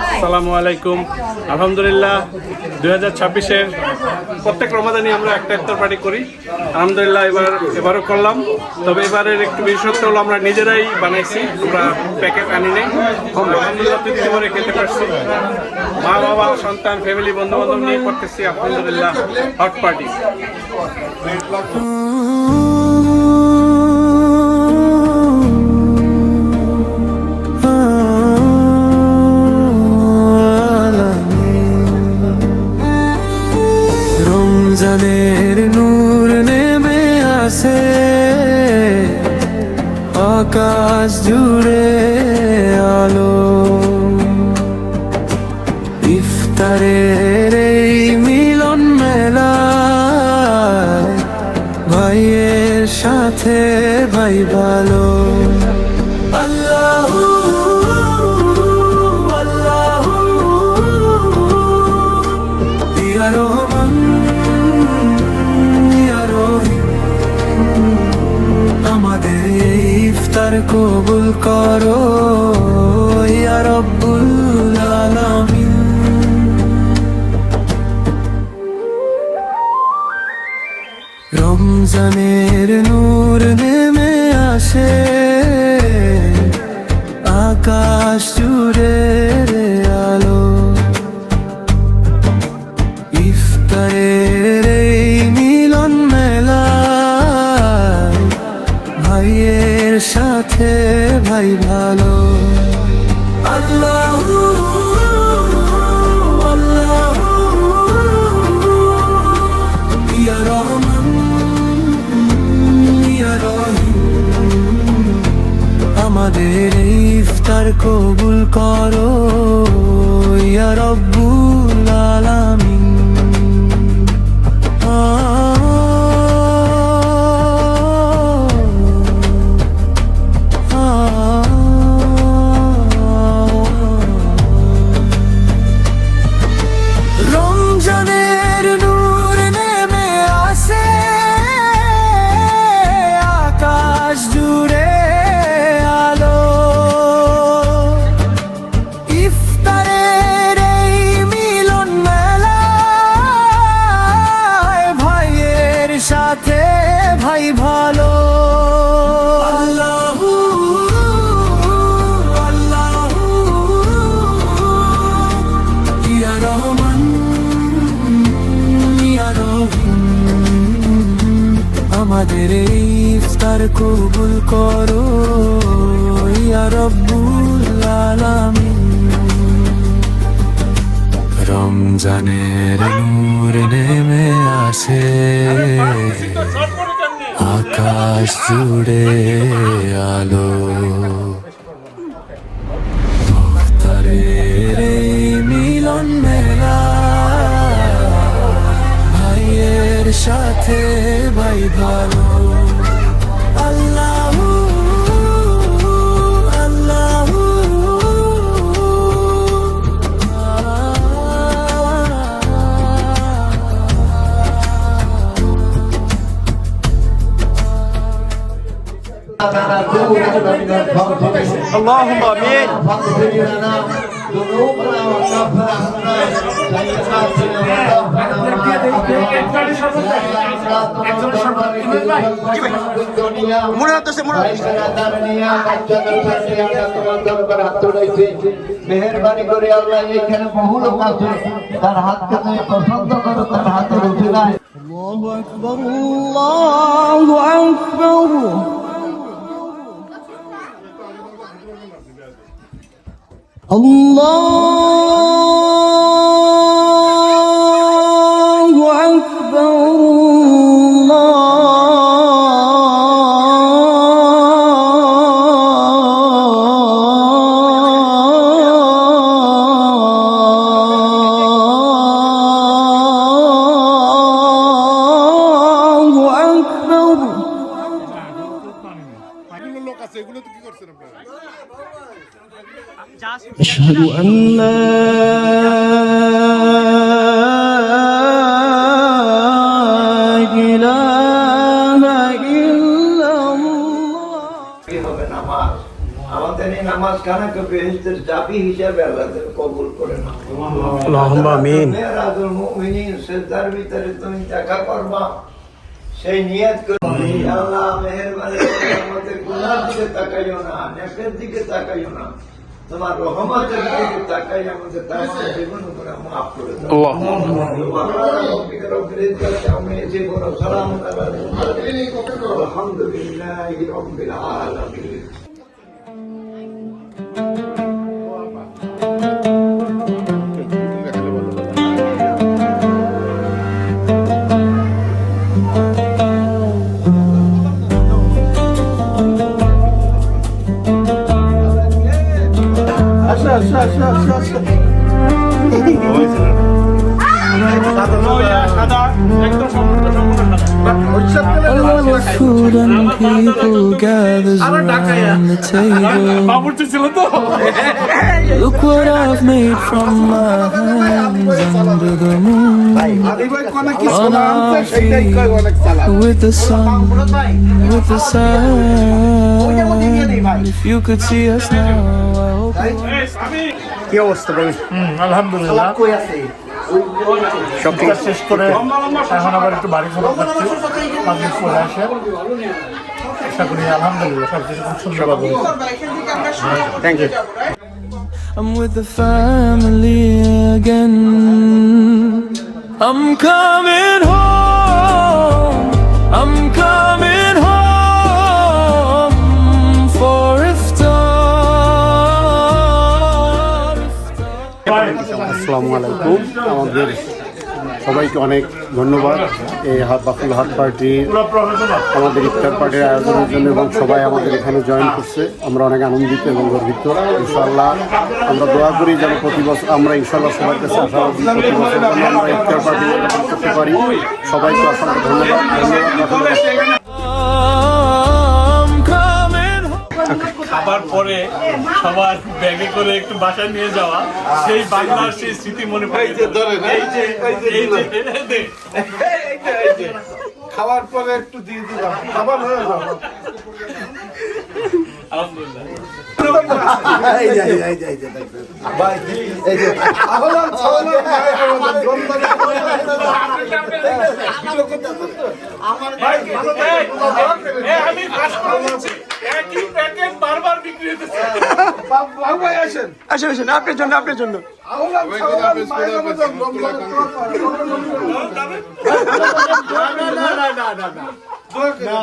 আসসালামু আলাইকুম। আলহামদুলিল্লাহ 2026-এর প্রত্যেক রমাদানে আমরা একটা ইফতার পার্টি করি। আলহামদুলিল্লাহ এবারও করলাম। তবে এবারের একটু বিশেষত্ব হলো আমরা নিজেরাই বানাইছি, আমরা প্যাকেট আনি নেই। আলহামদুলিল্লাহ তৃপ্তি করে খেতে পারছি। মা বাবা সন্তান ফ্যামিলি বন্ধু বান্ধব নিয়ে করতেছি আলহামদুলিল্লাহ হট পার্টি। রমজানের নূর নেমে আসে আকাশ জুড়ে আলো, ইফতারের এই মিলন মেলায় ভাইয়ের সাথে ভাই ভালো। আল্লাহু আল্লাহু ইয়া রহমান ইয়া রহিম, আমাদের এই ইফতার কবুল করো ইয়া রব্বুল আলামিন। রমজানের নূর নেমে আসে আকাশ জুড়ে আলো, ইফতারের এই মিলন মেলায় ভাইয়ের সাথে ভাই ভালো। আল্লাহু আল্লাহু ইয়া রহমান ইয়া রহিম, আমাদের এই ইফতার কবুল করো ইয়া রব্বুল আলামিন। রমজানের নূর নেমে আসে আকাশ জুড়ে আলো, ইফতারের এই মিলন মেলায় ভাইয়ের সাথে ভাই ভালো। আল্লাহু আল্লাহু ইয়া রহমান ইয়া রহিম, আমাদের এই ইফতার কবুল করো ইয়া রব্বুল আলামিন। রমজানের নূর নেমে আসে আকাশ জুড়ে আলো, ইফতারের এই মিলন মেলা ভাইয়ের সাথে ভাই ভালো। আল্লাহু আল্লাহু اللهم امين. فاغفر لنا ذنوبنا وكفر عنا سيئاتنا মেহরবানি করে আল্লাহ এখানে বহু লোক আছে তার হাতকে তুমি পছন্দ করো, তার হাতে রুচি নাই। আল্লাহু আকবার আল্লাহু আকবার। Allahu Akbar, Allahu Akbar. أشهد أن لا إله إلا الله। আমাদের এই নামাজটা খানাকে বেহেশতের চাবি হিসাবে আল্লাহ তাআলা কবুল করে নাও। আল্লাহুম্মা আমিন। মেরাজুল মুমিনিন সিজদার ভিতরে তুমি দেখা করবা, সেই নিয়ত করে। আল্লাহ মেহেরবানি করে আমাদের গুনার দিকে তাকাইও না, নেকের দিকে তাকাইও না, তোমার রহমতের দিকে তাকাই আমাদের তামাম জীবনগুলো মাফ করে দাও। আল্লাহুম্মা রব্বিল ইজ্জাতি আম্মা ইয়াসিফুন ওয়া সালামুন আলাল মুরসালিন আলহামদুলিল্লাহি রাব্বিল আলামিন। A love of food and people gathers around the table. বাবুর্চি ছিল তো। Look what I've made from my hands under the moon. On our feet, with the sun, with the sun. If you could see us now, I hope you কি অবস্থা বলি? আলহামদুলিল্লাহ সব কাজ শেষ করে এখন আবার একটু বাড়ি ফেরত যাচ্ছি। পাবলিক চলে আসে, আশা করি আলহামদুলিল্লাহ সব কিছু খুব সুন্দরভাবে thank you. I'm with the family again. I'm coming home. I'm coming home for iftar. আসসালামু আলাইকুম। আমাদের সবাইকে অনেক ধন্যবাদ এই বাকুল হাট পার্টি আমাদের ইফতার পার্টির আয়োজনের জন্য এবং সবাই আমাদের এখানে জয়েন করছে। আমরা অনেক আনন্দিত এবং গর্বিত। ইনশাআল্লাহ আমরা দোয়া করি যেন প্রতি বছর আমরা ইনশাআল্লাহ সবার কাছে আশাবাদী প্রতি বছর যেন আমরা ইফতার পার্টি করতে পারি। সবাইকে অসংখ্য ধন্যবাদ। I'm coming home. খাবার পরে সবার ব্যাগে করে একটু বাসায় নিয়ে যাওয়া, সেই বাংলার সেই স্মৃতি মনে পড়ে। খাওয়ার পরে একটু দিয়ে দিলাম, খাবার হয়ে যাবে। আলহামদুলিল্লাহ। আমি কাজ করে দিচ্ছি, একই প্যাকেট বারবার বিক্রি হতেছে। ভাই আসেন, আসেন আপনার জন্য আপনার জন্য। না